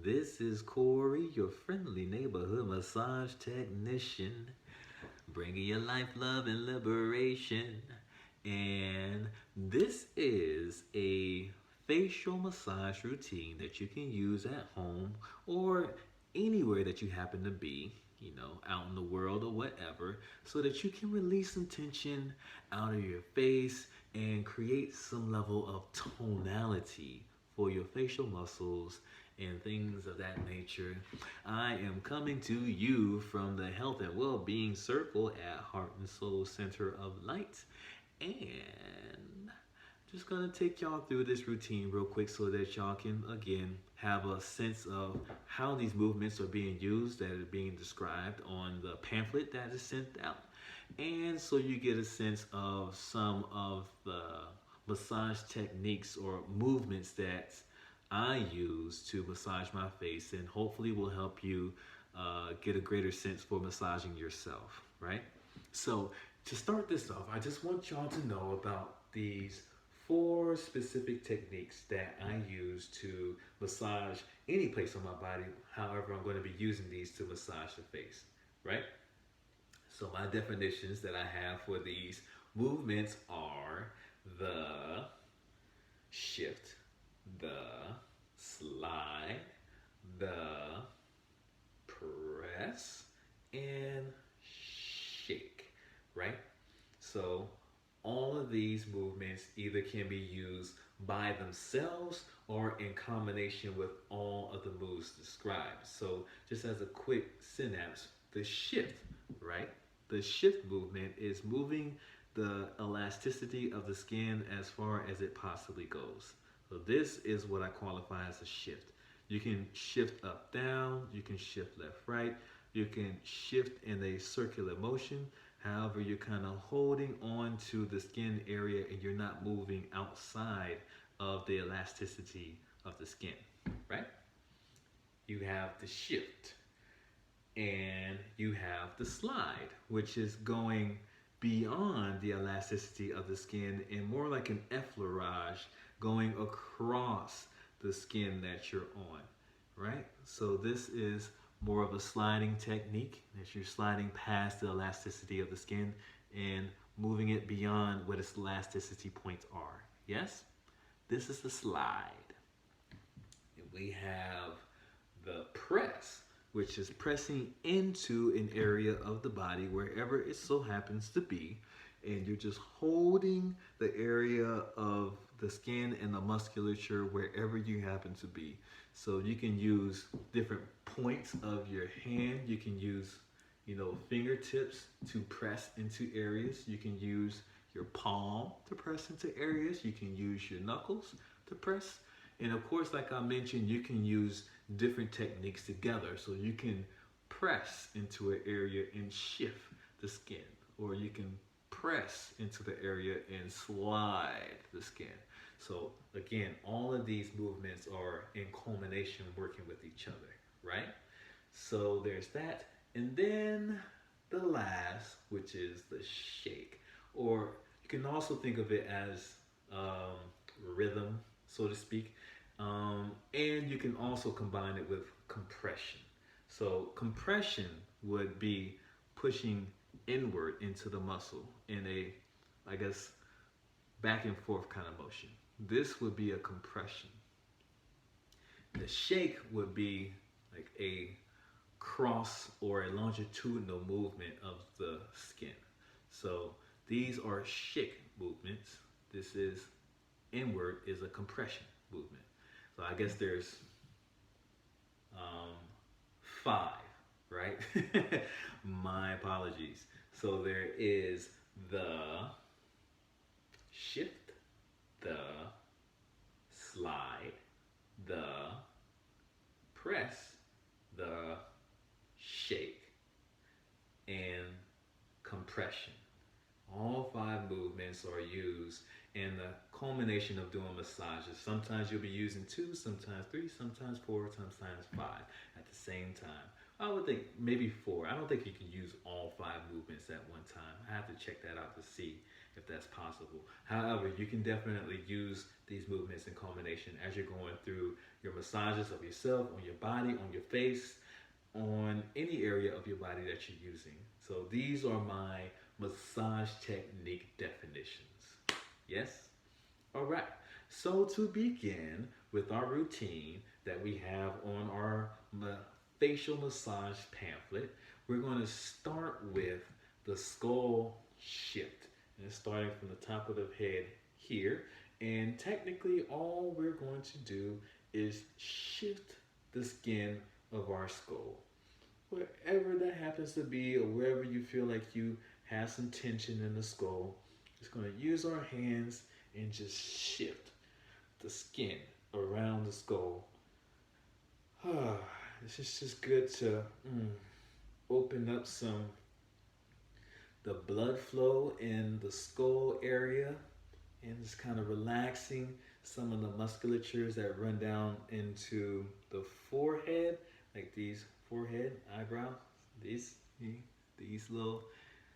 This is Corey, your friendly neighborhood massage technician, bringing you life, love, and liberation. And this is a facial massage routine that you can use at home or anywhere that you happen to be, out in the world or whatever, so that you can release some tension out of your face and create some level of tonality for your facial muscles and things of that nature. I am coming to you from the Health and Well-Being Circle at Heart and Soul Center of Light, and just gonna take y'all through this routine real quick so that y'all can again have a sense of how these movements are being used that are being described on the pamphlet that is sent out, and so you get a sense of some of the massage techniques or movements that I use to massage my face, and hopefully will help you get a greater sense for massaging yourself, right? So to start this off, I just want y'all to know about these four specific techniques that I use to massage any place on my body. However, I'm going to be using these to massage the face, right? So my definitions that I have for these movements are the shift, the slide, the press, and shake, right? So all of these movements either can be used by themselves or in combination with all of the moves described. So just as a quick synapse, the shift, right? The shift movement is moving the elasticity of the skin as far as it possibly goes. So this is what I qualify as a shift. You can shift up, down, you can shift left, right, you can shift in a circular motion. However, you're kind of holding on to the skin area and you're not moving outside of the elasticity of the skin, right? You have the shift and you have the slide, which is going beyond the elasticity of the skin and more like an effleurage going across the skin that you're on, right? So this is more of a sliding technique that you're sliding past the elasticity of the skin and moving it beyond what its elasticity points are. Yes? This is the slide. And we have the press, which is pressing into an area of the body wherever it so happens to be, and you're just holding the area of the skin and the musculature wherever you happen to be. So you can use different points of your hand. You can use, fingertips to press into areas. You can use your palm to press into areas. You can use your knuckles to press. And of course, like I mentioned, you can use different techniques together. So you can press into an area and shift the skin, or you can press into the area and slide the skin. So again, all of these movements are in culmination working with each other, right? So there's that. And then the last, which is the shake, or you can also think of it as rhythm, so to speak. And you can also combine it with compression. So compression would be pushing inward into the muscle in a, I guess, back and forth kind of motion. This would be a compression. The shake would be like a cross or a longitudinal movement of the skin. So these are shake movements. This is inward is a compression movement. So I guess there's five, right? My apologies. So there is the shift, the slide, the press, the shake, and compression. All five movements are used in the culmination of doing massages. Sometimes you'll be using two, sometimes three, sometimes four, sometimes five at the same time. I would think maybe 4. I don't think you can use all 5 movements at one time. I have to check that out to see if that's possible. However, you can definitely use these movements in combination as you're going through your massages of yourself, on your body, on your face, on any area of your body that you're using. So these are my massage technique definitions. Yes? All right. So to begin with our routine that we have on our facial massage pamphlet, we're going to start with the skull shift. And it's starting from the top of the head here. And technically, all we're going to do is shift the skin of our skull. Wherever that happens to be, or wherever you feel like you have some tension in the skull, just going to use our hands and just shift the skin around the skull. It's just good to open up the blood flow in the skull area, and just kind of relaxing some of the musculatures that run down into the forehead, like these forehead, eyebrows, these little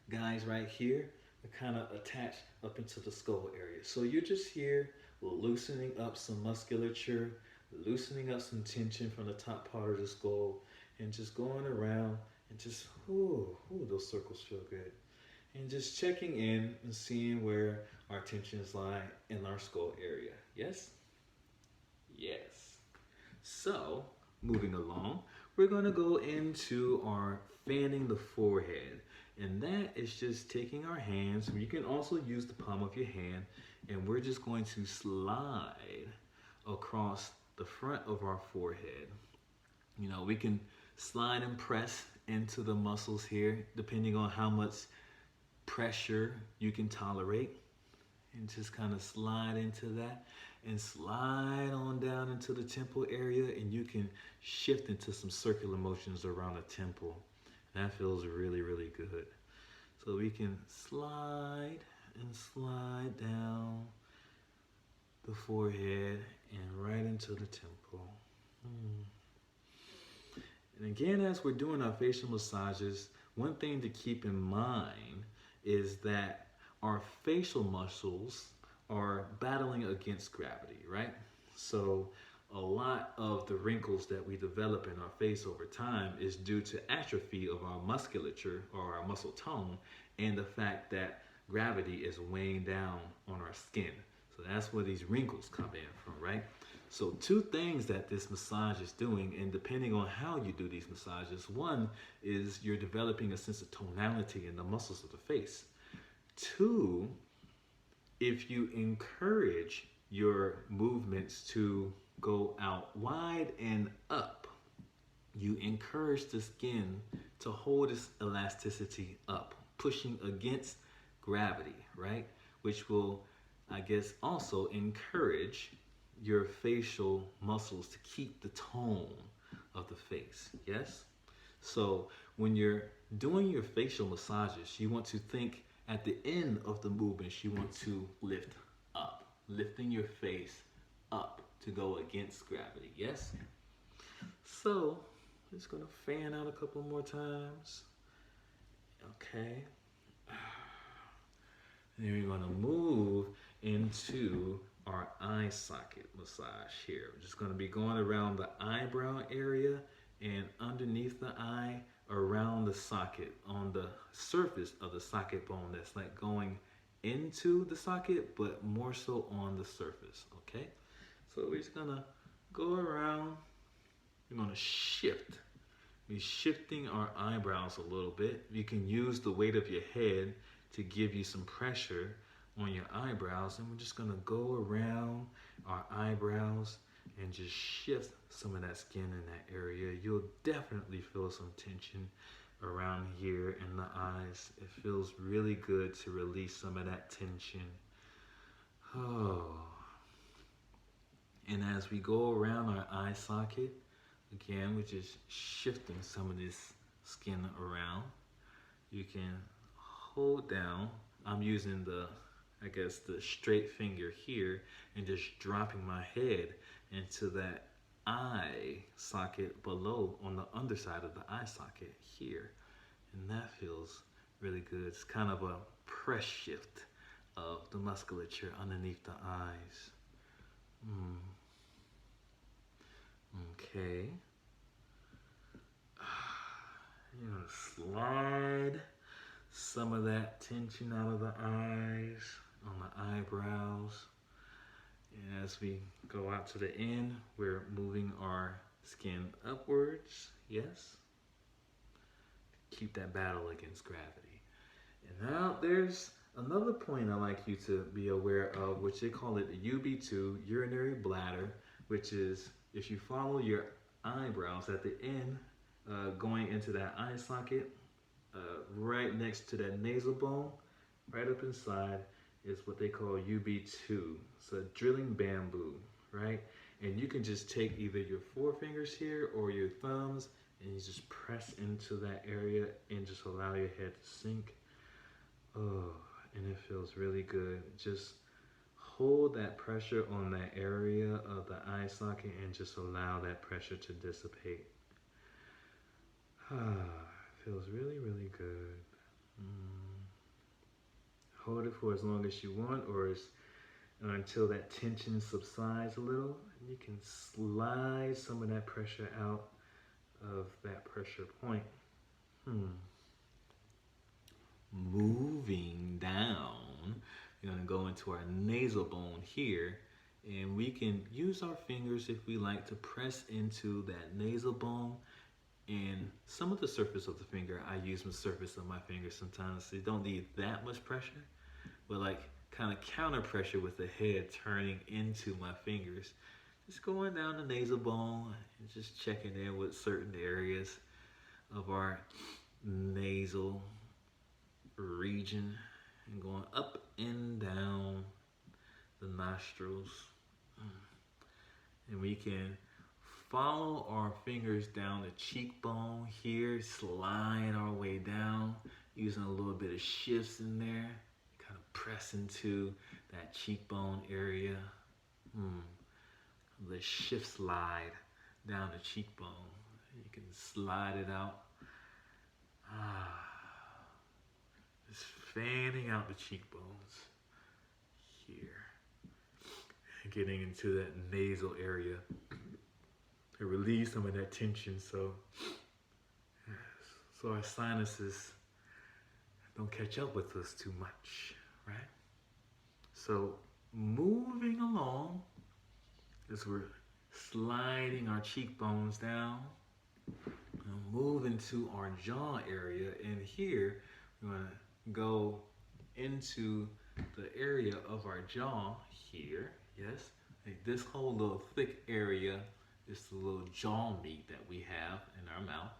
guys right here are kind of attached up into the skull area. So you're just here loosening up some musculature, loosening up some tension from the top part of the skull, and just going around and just, those circles feel good. And just checking in and seeing where our tensions lie in our skull area. Yes? Yes. So, moving along, we're going to go into our fanning the forehead. And that is just taking our hands. You can also use the palm of your hand, and we're just going to slide across the front of our forehead. You know, we can slide and press into the muscles here, depending on how much pressure you can tolerate, and just kind of slide into that and slide on down into the temple area, and you can shift into some circular motions around the temple. That feels really, really good. So we can slide and slide down the forehead and right into the temple. And again, as we're doing our facial massages, one thing to keep in mind is that our facial muscles are battling against gravity, right? So a lot of the wrinkles that we develop in our face over time is due to atrophy of our musculature or our muscle tone, and the fact that gravity is weighing down on our skin. So that's where these wrinkles come in from, right? So 2 things that this massage is doing, and depending on how you do these massages, one is you're developing a sense of tonality in the muscles of the face. 2, if you encourage your movements to go out wide and up, you encourage the skin to hold its elasticity up, pushing against gravity, right? Which will, I guess, also encourage your facial muscles to keep the tone of the face, yes? So when you're doing your facial massages, you want to think at the end of the movements, you want to lift up, lifting your face up to go against gravity, yes? So, just gonna fan out a couple more times. Okay. And then we're gonna move into our eye socket massage here. We're just gonna be going around the eyebrow area and underneath the eye, around the socket, on the surface of the socket bone that's like going into the socket, but more so on the surface, okay? So we're just gonna go around, we're gonna shift. We're shifting our eyebrows a little bit. You can use the weight of your head to give you some pressure on your eyebrows, and we're just gonna go around our eyebrows and just shift some of that skin in that area. You'll definitely feel some tension around here in the eyes. It feels really good to release some of that tension. Oh. And as we go around our eye socket, again, we're just shifting some of this skin around. You can hold down. I'm using the straight finger here and just dropping my head into that eye socket below on the underside of the eye socket here. And that feels really good. It's kind of a press shift of the musculature underneath the eyes. Okay. You're gonna slide some of that tension out of the eyes, on the eyebrows. And as we go out to the end, we're moving our skin upwards. Yes. Keep that battle against gravity. And now there's another point I like you to be aware of, which they call it UB2, urinary bladder, which is if you follow your eyebrows at the end, going into that eye socket, right next to that nasal bone, right up inside is what they call UB2. So drilling bamboo, right? And you can just take either your forefingers here or your thumbs and you just press into that area and just allow your head to sink. Oh, and it feels really good. Just hold that pressure on that area of the eye socket and just allow that pressure to dissipate. Feels really, really good. Hold it for as long as you want or until that tension subsides a little. You can slide some of that pressure out of that pressure point. Moving down, we're going to go into our nasal bone here, and we can use our fingers if we like to press into that nasal bone. And some of the surface of the finger, I use the surface of my finger sometimes. So you don't need that much pressure, but like kind of counter pressure with the head turning into my fingers. Just going down the nasal bone and just checking in with certain areas of our nasal region and going up and down the nostrils. And we can follow our fingers down the cheekbone here, slide our way down, using a little bit of shifts in there, kind of press into that cheekbone area. The shift slide down the cheekbone. You can slide it out. Just fanning out the cheekbones here. And getting into that nasal area to release some of that tension so our sinuses don't catch up with us too much, right? So moving along as we're sliding our cheekbones down, move into our jaw area, and here we're going to go into the area of our jaw here. Yes, like this whole little thick area is the little jaw meat that we have in our mouth,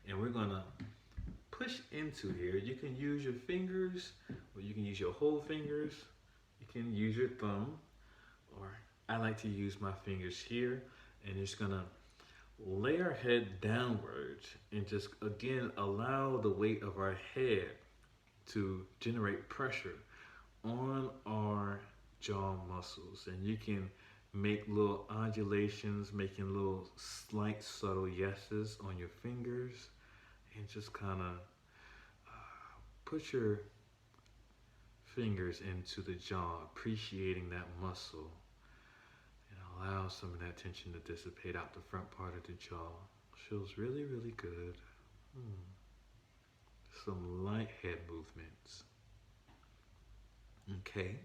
and we're going to push into here. You can use your fingers, or you can use your whole fingers. You can use your thumb, or I like to use my fingers here, and just gonna lay our head downwards and just again allow the weight of our head to generate pressure on our jaw muscles. And you can make little undulations, making little slight subtle yeses on your fingers, and just kind of put your fingers into the jaw, appreciating that muscle, and allow some of that tension to dissipate out the front part of the jaw. Feels really, really good. Some light head movements. Okay,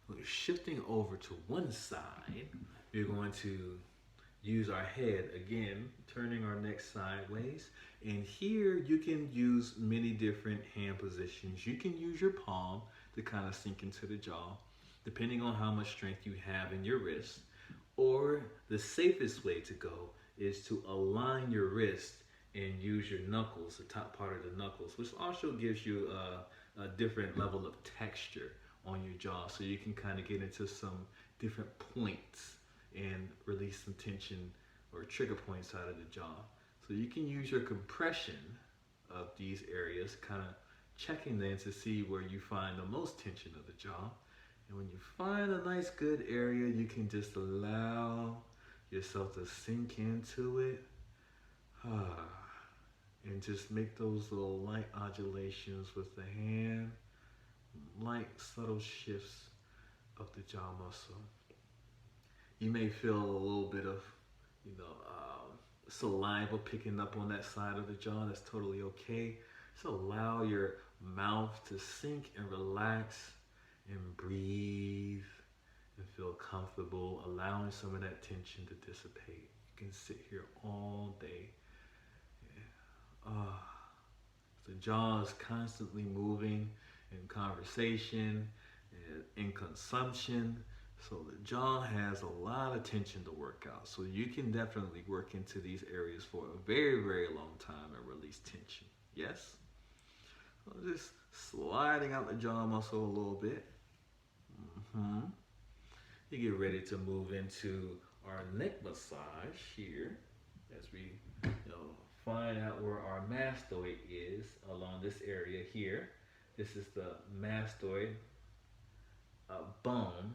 we're shifting over to one side. We're going to use our head again, turning our neck sideways. And here you can use many different hand positions. You can use your palm to kind of sink into the jaw, depending on how much strength you have in your wrist. Or the safest way to go is to align your wrist and use your knuckles, the top part of the knuckles, which also gives you a different level of texture on your jaw. So you can kind of get into some different points and release some tension or trigger points out of the jaw. So you can use your compression of these areas, kind of checking then to see where you find the most tension of the jaw. And when you find a nice good area, you can just allow yourself to sink into it. And just make those little light undulations with the hand, light subtle shifts of the jaw muscle. You may feel a little bit of, saliva picking up on that side of the jaw. That's totally okay. Just allow your mouth to sink and relax and breathe and feel comfortable, allowing some of that tension to dissipate. You can sit here all day. The jaw is constantly moving in conversation and in consumption. So the jaw has a lot of tension to work out. So you can definitely work into these areas for a very, very long time and release tension. Yes? So just sliding out the jaw muscle a little bit. You get ready to move into our neck massage here as we find out where our mastoid is along this area here. This is the mastoid bone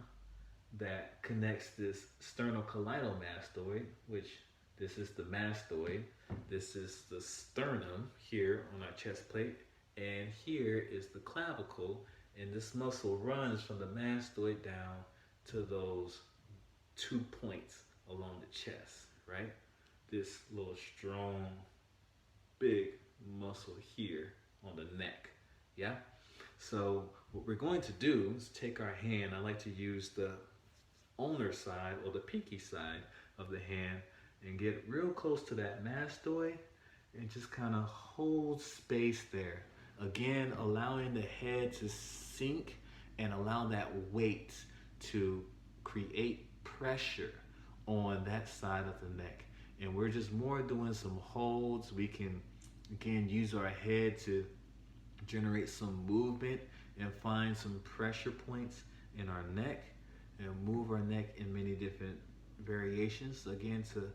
that connects this sternocleidomastoid, which this is the mastoid. This is the sternum here on our chest plate, and here is the clavicle, and this muscle runs from the mastoid down to those 2 points along the chest, right? This little strong, big muscle here on the neck, yeah? So what we're going to do is take our hand. I like to use the ulnar side or the pinky side of the hand and get real close to that mastoid and just kind of hold space there. Again, allowing the head to sink and allow that weight to create pressure on that side of the neck. And we're just more doing some holds. We can, again, use our head to generate some movement and find some pressure points in our neck and move our neck in many different variations, again, to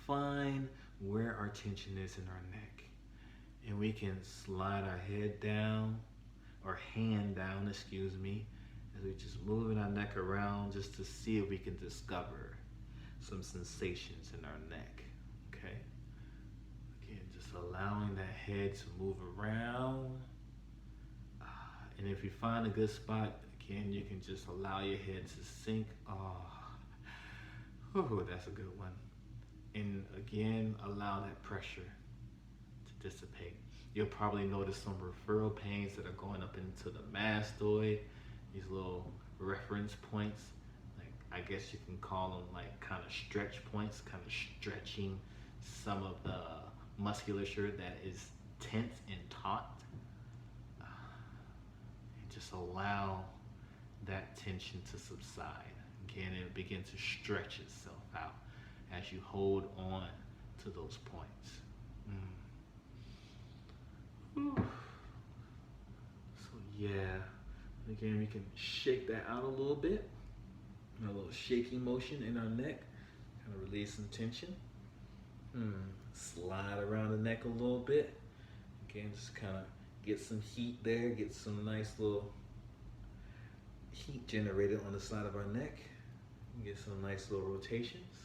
find where our tension is in our neck. And we can slide our head down, or hand down, excuse me, as we just moving our neck around just to see if we can discover some sensations in our neck, okay? Again, just allowing that head to move around. And if you find a good spot, again, you can just allow your head to sink. That's a good one. And again, allow that pressure to dissipate. You'll probably notice some referral pains that are going up into the mastoid, these little reference points. Like, I guess you can call them like kind of stretch points, kind of stretching some of the musculature that is tense and taut. Just allow that tension to subside. Again, it begin to stretch itself out as you hold on to those points. So yeah, again, we can shake that out a little bit. A little shaking motion in our neck, kind of release some tension. Slide around the neck a little bit. Again, just kind of get some heat there, get some nice little heat generated on the side of our neck. Get some nice little rotations.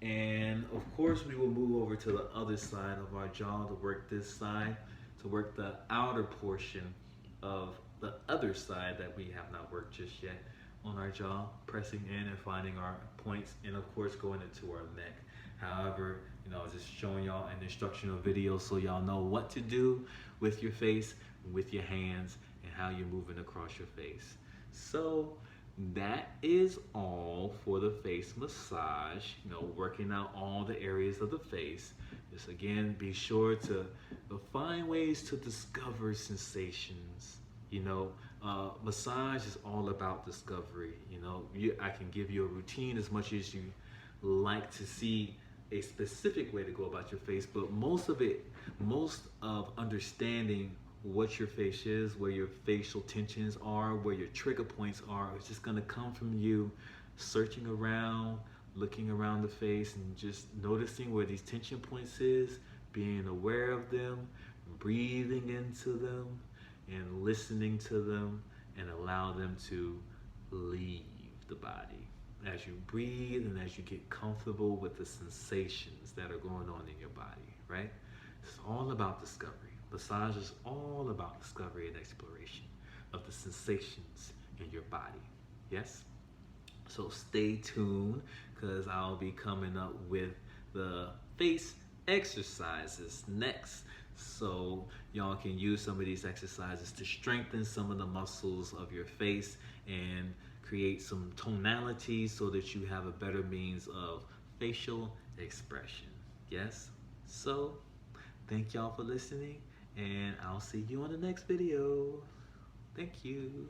And of course, we will move over to the other side of our jaw to work this side, to work the outer portion of the other side that we have not worked just yet on our jaw, pressing in and finding our points, and of course going into our neck. However, just showing y'all an instructional video so y'all know what to do with your face, with your hands, and how you're moving across your face. So that is all for the face massage, working out all the areas of the face. Just again, be sure to find ways to discover sensations. Massage is all about discovery. I can give you a routine as much as you like to see a specific way to go about your face, but most of understanding what your face is, where your facial tensions are, where your trigger points are, it's just gonna come from you searching around, looking around the face, and just noticing where these tension points is, being aware of them, breathing into them, and listening to them, and allow them to leave the body. as you breathe and as you get comfortable with the sensations that are going on in your body, right? It's all about discovery. Massage is all about discovery and exploration of the sensations in your body. Yes? So stay tuned because I'll be coming up with the face exercises next. So y'all can use some of these exercises to strengthen some of the muscles of your face and create some tonality so that you have a better means of facial expression. Yes? So thank y'all for listening and I'll see you on the next video. Thank you.